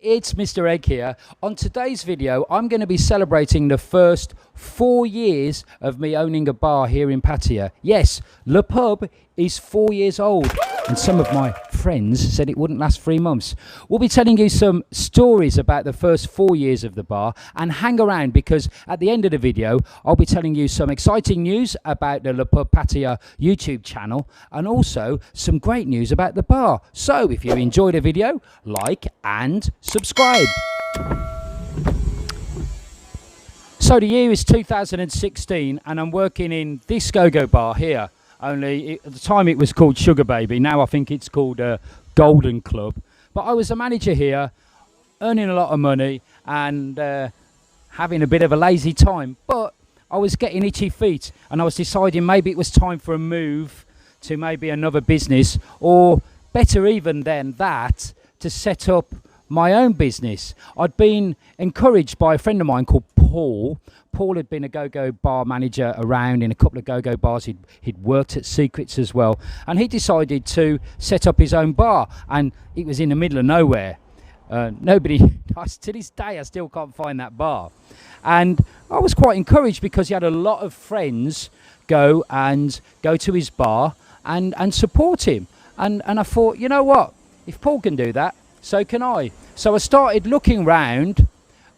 It's Mr. Egg here. On today's video, I'm going to be celebrating the first 4 years of me owning a bar here in Pattaya. Yes, Le Pub is 4 years old, and some of my friends said it wouldn't last 3 months. We'll be telling you some stories about the first 4 years of the bar, and hang around because at the end of the video, I'll be telling you some exciting news about the Le Pub Pattaya YouTube channel, and also some great news about the bar. So if you enjoyed the video, like and subscribe. So the year is 2016 and I'm working in this go-go bar here. Only at the time it was called Sugar Baby. Now I think it's called Golden Club. But I was a manager here, earning a lot of money and having a bit of a lazy time. But I was getting itchy feet and I was deciding maybe it was time for a move to maybe another business, or better even than that, to set up my own business. I'd been encouraged by a friend of mine called Paul. Paul had been a go-go bar manager around in a couple of go-go bars. He'd worked at Secrets as well, and he decided to set up his own bar, and it was in the middle of nowhere. Nobody, to this day I still can't find that bar, and I was quite encouraged because he had a lot of friends go to his bar and support him, and I thought, you know what, if Paul can do that, so can I. So I started looking round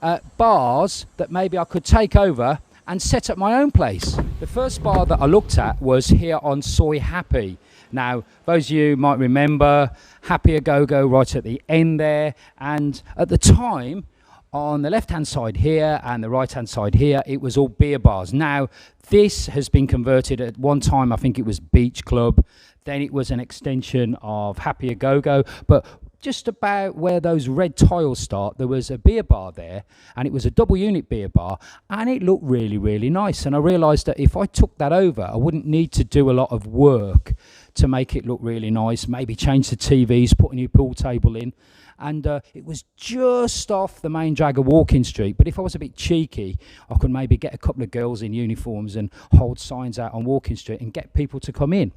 at bars that maybe I could take over and set up my own place. The first bar that I looked at was here on Soy Happy. Now, those of you might remember Happy A Go-Go right at the end there, and at the time, on the left-hand side here and the right-hand side here, it was all beer bars. Now, this has been converted. At one time, I think it was Beach Club, then it was an extension of Happy A Go-Go, but just about where those red tiles start, there was a beer bar there, and it was a double unit beer bar, and it looked really, really nice. And I realised that if I took that over, I wouldn't need to do a lot of work to make it look really nice, maybe change the TVs, put a new pool table in. And it was just off the main drag of Walking Street. But if I was a bit cheeky, I could maybe get a couple of girls in uniforms and hold signs out on Walking Street and get people to come in.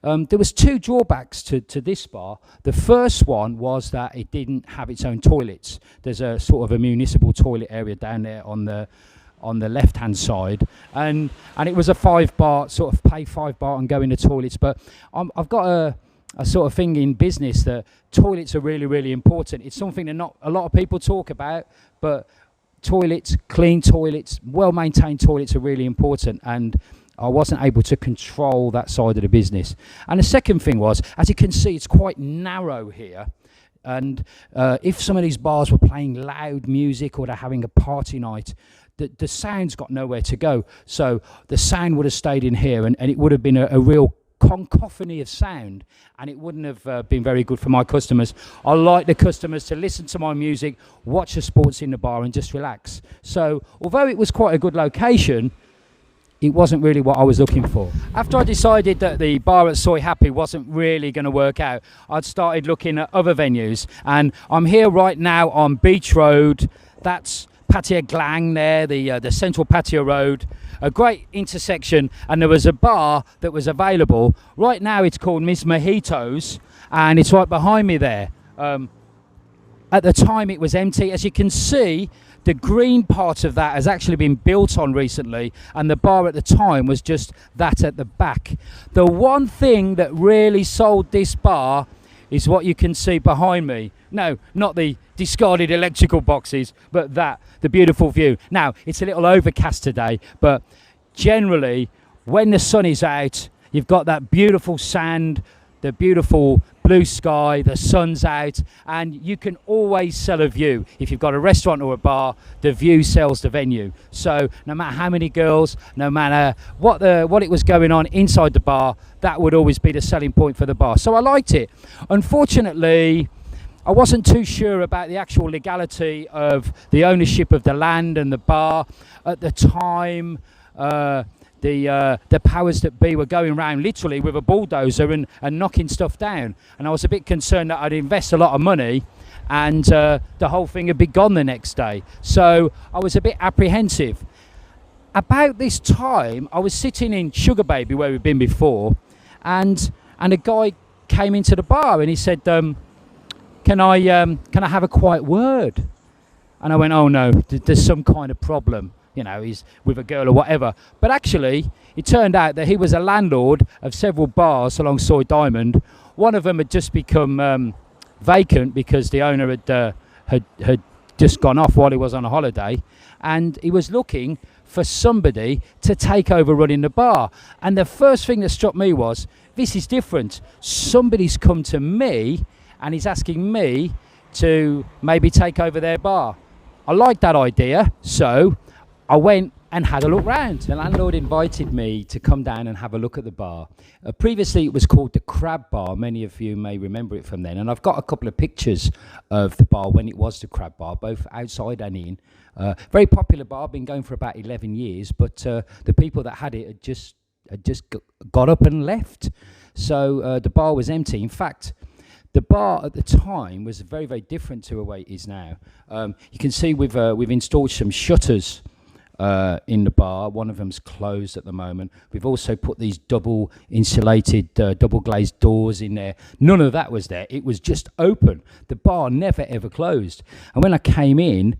There was two drawbacks to this bar. The first one was that it didn't have its own toilets. There's a sort of a municipal toilet area down there on the left-hand side, and it was a 5 baht, sort of pay 5 baht and go in the toilets. But I've got a sort of thing in business that toilets are really, really important. It's something that not a lot of people talk about, but toilets, clean toilets, well-maintained toilets are really important, and I wasn't able to control that side of the business. And the second thing was, as you can see, it's quite narrow here, and if some of these bars were playing loud music or they're having a party night, the sound's got nowhere to go. So the sound would have stayed in here, and it would have been a real cacophony of sound, and it wouldn't have been very good for my customers. I like the customers to listen to my music, watch the sports in the bar and just relax. So although it was quite a good location, it wasn't really what I was looking for. After I decided that the bar at Soy Happy wasn't really going to work out, I'd started looking at other venues, and I'm here right now on Beach Road. That's Pattaya Glang there, the central Pattaya Road, a great intersection, and there was a bar that was available. Right now it's called Miss Mojito's, and it's right behind me there. At the time it was empty. As you can see, the green part of that has actually been built on recently, and the bar at the time was just that at the back. The one thing that really sold this bar is what you can see behind me. No, not the discarded electrical boxes, but the beautiful view. Now, it's a little overcast today, but generally, when the sun is out, you've got that beautiful sand, the beautiful blue sky, the sun's out, and you can always sell a view. If you've got a restaurant or a bar, the view sells the venue. So no matter how many girls, no matter what it was going on inside the bar, that would always be the selling point for the bar. So I liked it. Unfortunately, I wasn't too sure about the actual legality of the ownership of the land and the bar. At the time, the powers that be were going around literally with a bulldozer and knocking stuff down. And I was a bit concerned that I'd invest a lot of money and the whole thing would be gone the next day. So I was a bit apprehensive. About this time, I was sitting in Sugar Baby, where we've been before, and a guy came into the bar and he said, can I have a quiet word? And I went, oh no, there's some kind of problem, he's with a girl or whatever. But actually, it turned out that he was a landlord of several bars along Soy Diamond. One of them had just become vacant because the owner had just gone off while he was on a holiday, and he was looking for somebody to take over running the bar. And the first thing that struck me was, this is different. Somebody's come to me and he's asking me to maybe take over their bar. I liked that idea, so I went and had a look round. The landlord invited me to come down and have a look at the bar. Previously it was called the Crab Bar. Many of you may remember it from then, and I've got a couple of pictures of the bar when it was the Crab Bar, both outside and in. Very popular bar, been going for about 11 years, but the people that had it had just got up and left. So the bar was empty. In fact, the bar at the time was very, very different to the way it is now. You can see we've installed some shutters in the bar. One of them's closed at the moment. We've also put these double insulated, double glazed doors in there. None of that was there. It was just open. The bar never ever closed. And when I came in,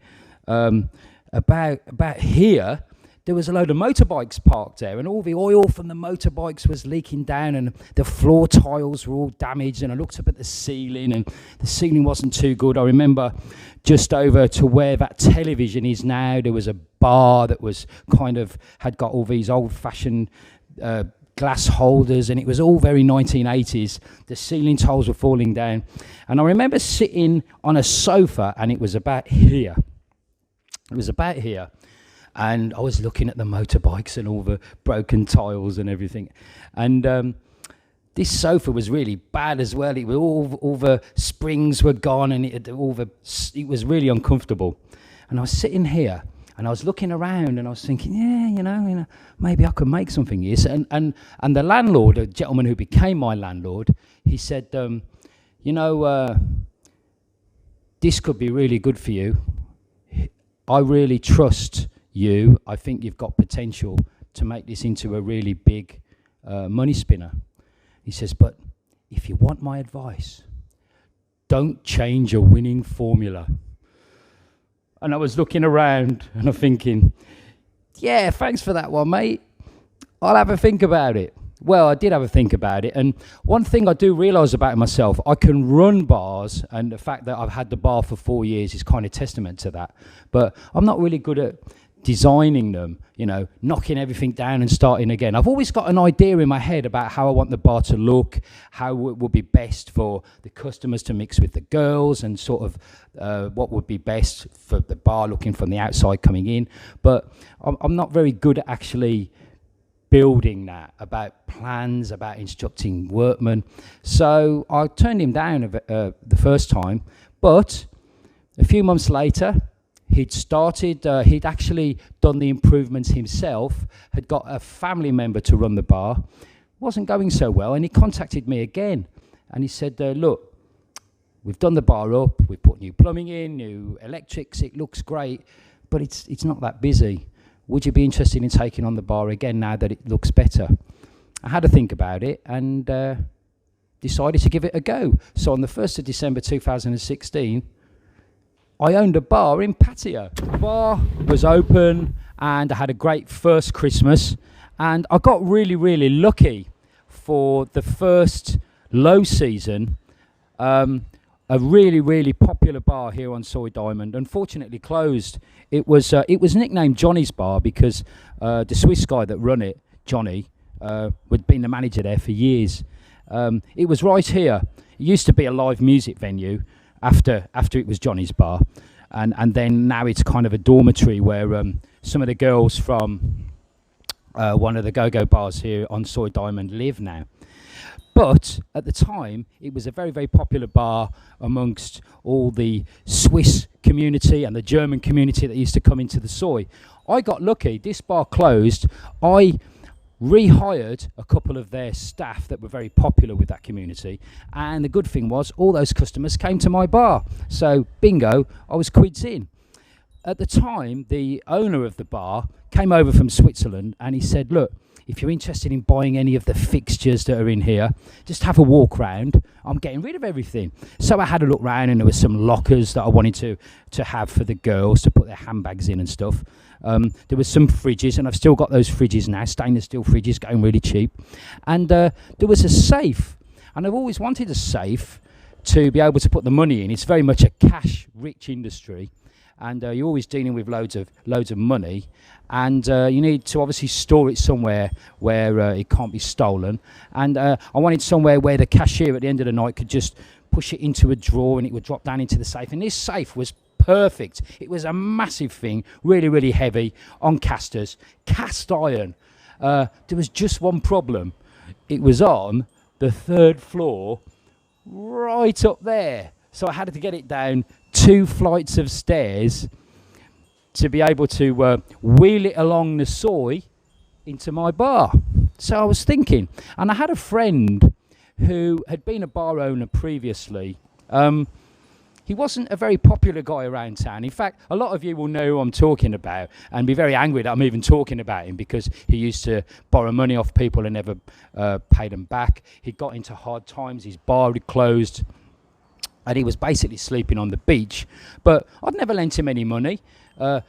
about here, there was a load of motorbikes parked there, and all the oil from the motorbikes was leaking down, and the floor tiles were all damaged. And I looked up at the ceiling, and the ceiling wasn't too good. I remember just over to where that television is now, there was a bar that was had got all these old-fashioned glass holders, and it was all very 1980s. The ceiling tiles were falling down, and I remember sitting on a sofa, and it was about here. And I was looking at the motorbikes and all the broken tiles and everything. And this sofa was really bad as well. It was all the springs were gone, and it was really uncomfortable. And I was sitting here, and I was looking around, and I was thinking, yeah, maybe I could make something here. And the landlord, a gentleman who became my landlord, he said, this could be really good for you. I really trust you. I think you've got potential to make this into a really big money spinner. He says, but if you want my advice, don't change a winning formula. And I was looking around and I'm thinking, yeah, thanks for that one, mate. I'll have a think about it. Well, I did have a think about it, and one thing I do realise about myself, I can run bars, and the fact that I've had the bar for 4 years is kind of testament to that. But I'm not really good at designing them, knocking everything down and starting again. I've always got an idea in my head about how I want the bar to look, how it would be best for the customers to mix with the girls, and sort of what would be best for the bar looking from the outside coming in. But I'm not very good at actually building that, about plans, about instructing workmen. So I turned him down the first time, but a few months later, he'd actually done the improvements himself, had got a family member to run the bar. Wasn't going so well, and he contacted me again, and he said, look, we've done the bar up, we've put new plumbing in, new electrics, it looks great, but it's not that busy. Would you be interested in taking on the bar again now that it looks better? I had to think about it and decided to give it a go. So on the 1st of December 2016, I owned a bar in Pattaya. The bar was open, and I had a great first Christmas, and I got really, really lucky for the first low season. A really, really popular bar here on Soy Diamond, unfortunately closed. It was nicknamed Johnny's Bar because the Swiss guy that run it, Johnny, had been the manager there for years. It was right here. It used to be a live music venue after it was Johnny's Bar, and then now it's kind of a dormitory where some of the girls from one of the go-go bars here on Soy Diamond live now. But at the time, it was a very, very popular bar amongst all the Swiss community and the German community that used to come into the Soy. I got lucky. This bar closed. I rehired a couple of their staff that were very popular with that community. And the good thing was all those customers came to my bar. So, bingo, I was quids in. At the time, the owner of the bar came over from Switzerland and he said, look, if you're interested in buying any of the fixtures that are in here, just have a walk round. I'm getting rid of everything. So I had a look round and there were some lockers that I wanted to have for the girls to put their handbags in and stuff. There was some fridges, and I've still got those fridges now, stainless steel fridges, going really cheap. And there was a safe, and I've always wanted a safe to be able to put the money in. It's very much a cash-rich industry. And you're always dealing with loads of money, and you need to obviously store it somewhere where it can't be stolen. And I wanted somewhere where the cashier at the end of the night could just push it into a drawer and it would drop down into the safe. And this safe was perfect. It was a massive thing, really, really heavy, on casters, cast iron. There was just one problem. It was on the 3rd floor, right up there. So I had to get it down 2 flights of stairs to be able to wheel it along the soy into my bar. So I was thinking, and I had a friend who had been a bar owner previously. He wasn't a very popular guy around town. In fact, a lot of you will know who I'm talking about and be very angry that I'm even talking about him, because he used to borrow money off people and never paid them back. He got into hard times, his bar had closed, and he was basically sleeping on the beach. But I'd never lent him any money.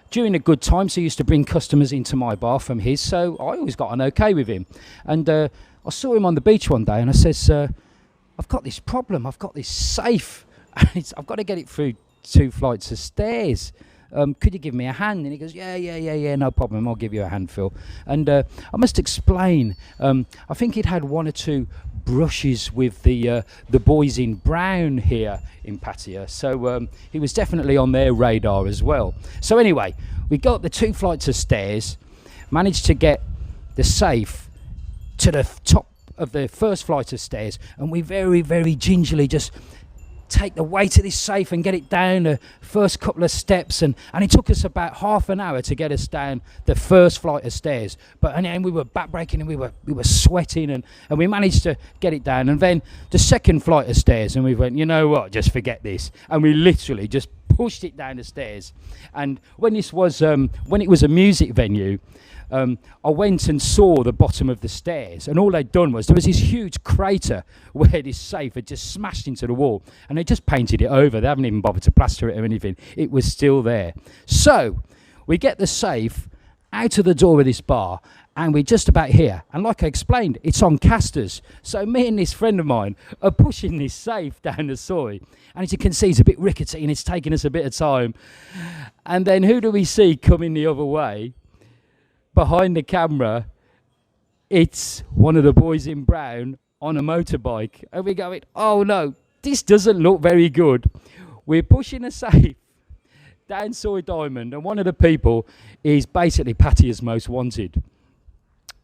During the good times, he used to bring customers into my bar from his, so I always got on okay with him. And I saw him on the beach one day, and I says, I've got this problem. I've got this safe. I've got to get it through 2 flights of stairs. Could you give me a hand? And he goes, yeah, no problem. I'll give you a hand, Phil. And I must explain. I think he'd had 1 or 2 brushes with the boys in brown here in Pattaya, so he was definitely on their radar as well. So anyway, we got the 2 flights of stairs, managed to get the safe to the top of the 1st flight of stairs, and we very, very gingerly just take the weight of this safe and get it down the first couple of steps, and it took us about half an hour to get us down the 1st flight of stairs. But and we were backbreaking, and we were sweating, and we managed to get it down. And then the 2nd flight of stairs, and we went, you know what, just forget this, and we literally just pushed it down the stairs. And when it was a music venue, I went and saw the bottom of the stairs, and all they'd done was, there was this huge crater where this safe had just smashed into the wall, and they just painted it over. They haven't even bothered to plaster it or anything. It was still there. So we get the safe out of the door of this bar, and we're just about here. And like I explained, it's on casters. So me and this friend of mine are pushing this safe down the soy, and as you can see, it's a bit rickety, and it's taking us a bit of time. And then who do we see coming the other way? Behind the camera, it's one of the boys in brown on a motorbike, and we're going, oh no, this doesn't look very good. We're pushing a safe down Soy Diamond, and one of the people is basically Pattaya's most wanted.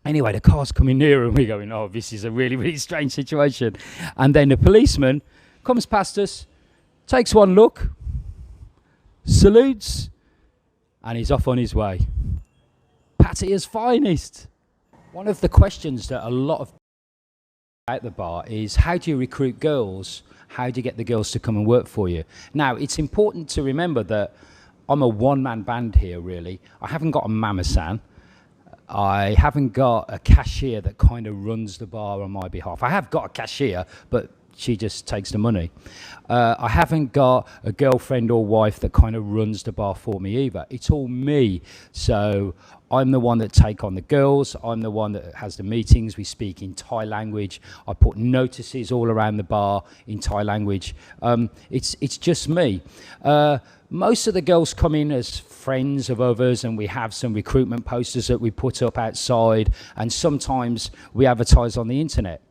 Anyway, the car's coming nearer, and we're going, oh, this is a really, really strange situation. And then the policeman comes past us, takes one look, salutes, and he's off on his way. Pattaya's finest. One of the questions that a lot of at the bar is, how do you recruit girls? How do you get the girls to come and work for you? Now, it's important to remember that I'm a one-man band here, really. I haven't got a mama-san. I haven't got a cashier that kind of runs the bar on my behalf. I have got a cashier, but she just takes the money. I haven't got a girlfriend or wife that kind of runs the bar for me either. It's all me. So I'm the one that take on the girls. I'm the one that has the meetings. We speak in Thai language. I put notices all around the bar in Thai language. It's just me. Most of the girls come in as friends of others, and we have some recruitment posters that we put up outside, and sometimes we advertise on the internet.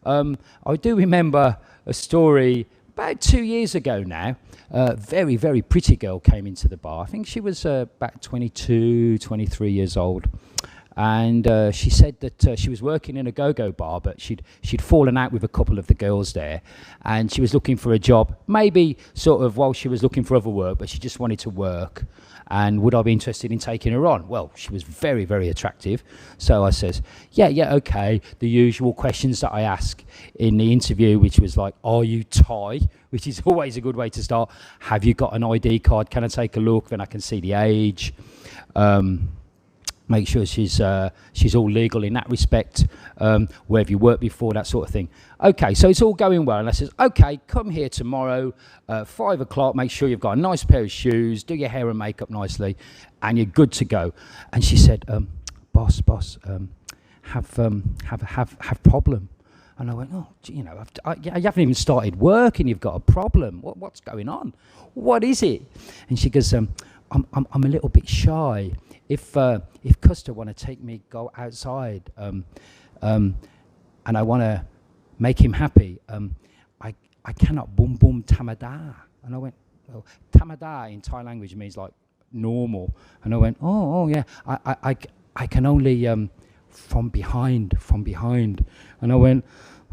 I do remember a story about 2 years ago now. A very, very pretty girl came into the bar. I think she was about 22, 23 years old. And she said that she was working in a go-go bar, but she'd fallen out with a couple of the girls there, and she was looking for a job, maybe sort of while she was looking for other work, but she just wanted to work. And would I be interested in taking her on? Well, she was very, very attractive. So I says, yeah, okay. The usual questions that I ask in the interview, which was like, are you Thai? Which is always a good way to start. Have you got an ID card? Can I take a look? Then I can see the age. Make sure she's all legal in that respect. Where have you worked before? That sort of thing. Okay, so it's all going well. And I says, okay, come here tomorrow, 5 o'clock. Make sure you've got a nice pair of shoes. Do your hair and makeup nicely, and you're good to go. And she said, boss, have problem. And I went, oh, you know, you haven't even started work and you've got a problem. What's going on? What is it? And she goes, I'm a little bit shy. If Custer want to take me go outside, and I want to make him happy, I cannot boom boom tamada. And I went, oh, tamada in Thai language means like normal. And I went, oh yeah, I can only from behind. And I went,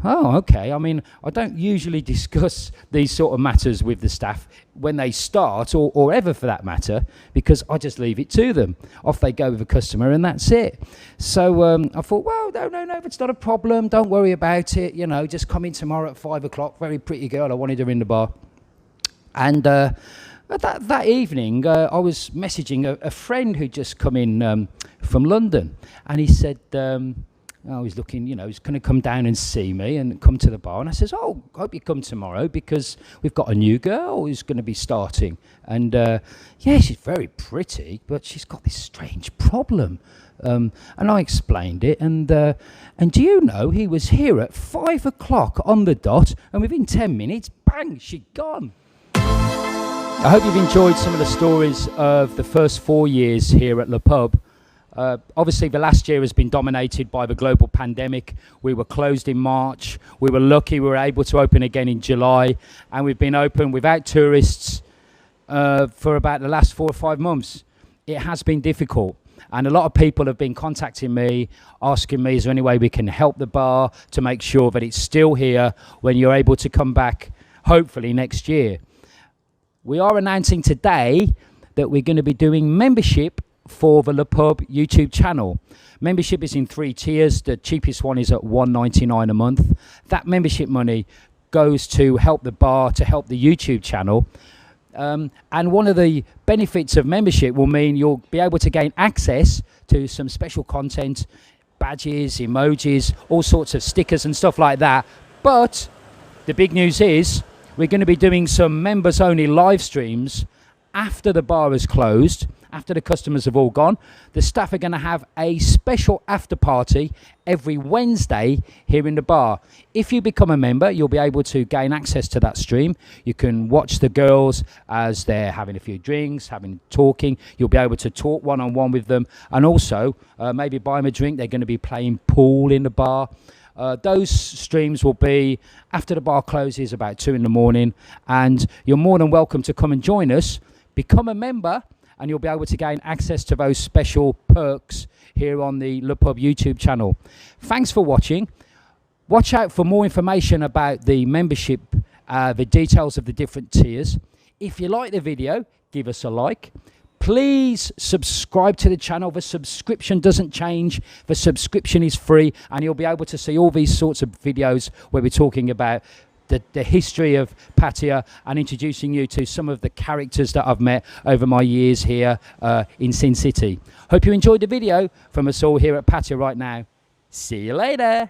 oh, okay. I mean, I don't usually discuss these sort of matters with the staff when they start, or ever for that matter, because I just leave it to them. Off they go with a customer, and that's it. So I thought, well, no, it's not a problem. Don't worry about it. You know, just come in tomorrow at 5 o'clock. Very pretty girl. I wanted her in the bar. And that evening, I was messaging a friend who'd just come in from London, and he said, he's looking, you know, he's going to come down and see me and come to the bar. And I says, oh, I hope you come tomorrow because we've got a new girl who's going to be starting. And yeah, she's very pretty, but she's got this strange problem. And I explained it. And do you know, he was here at 5 o'clock on the dot, and within 10 minutes, bang, she'd gone. I hope you've enjoyed some of the stories of the first 4 years here at Le Pub. Obviously, the last year has been dominated by the global pandemic. We were closed in March. We were lucky we were able to open again in July. And we've been open without tourists for about the last 4 or 5 months. It has been difficult. And a lot of people have been contacting me, asking me, is there any way we can help the bar to make sure that it's still here when you're able to come back, hopefully, next year. We are announcing today that we're going to be doing membership for the Le Pub YouTube channel. Membership is in 3 tiers. The cheapest one is at $1.99 a month. That membership money goes to help the bar, to help the YouTube channel. And one of the benefits of membership will mean you'll be able to gain access to some special content, badges, emojis, all sorts of stickers and stuff like that. But the big news is we're going to be doing some members only live streams after the bar is closed, after the customers have all gone. The staff are going to have a special after party every Wednesday here in the bar. If you become a member, you'll be able to gain access to that stream. You can watch the girls as they're having a few drinks, talking. You'll be able to talk one-on-one with them, and also maybe buy them a drink. They're going to be playing pool in the bar. Those streams will be after the bar closes, about 2 in the morning, and you're more than welcome to come and join us. Become a member, and you'll be able to gain access to those special perks here on the Le Pub YouTube channel. Thanks for watching. Watch out for more information about the membership, the details of the different tiers. If you like the video, give us a like. Please subscribe to the channel. The subscription doesn't change. The subscription is free, and you'll be able to see all these sorts of videos where we're talking about the history of Pattaya and introducing you to some of the characters that I've met over my years here in Sin City. Hope you enjoyed the video from us all here at Pattaya right now. See you later.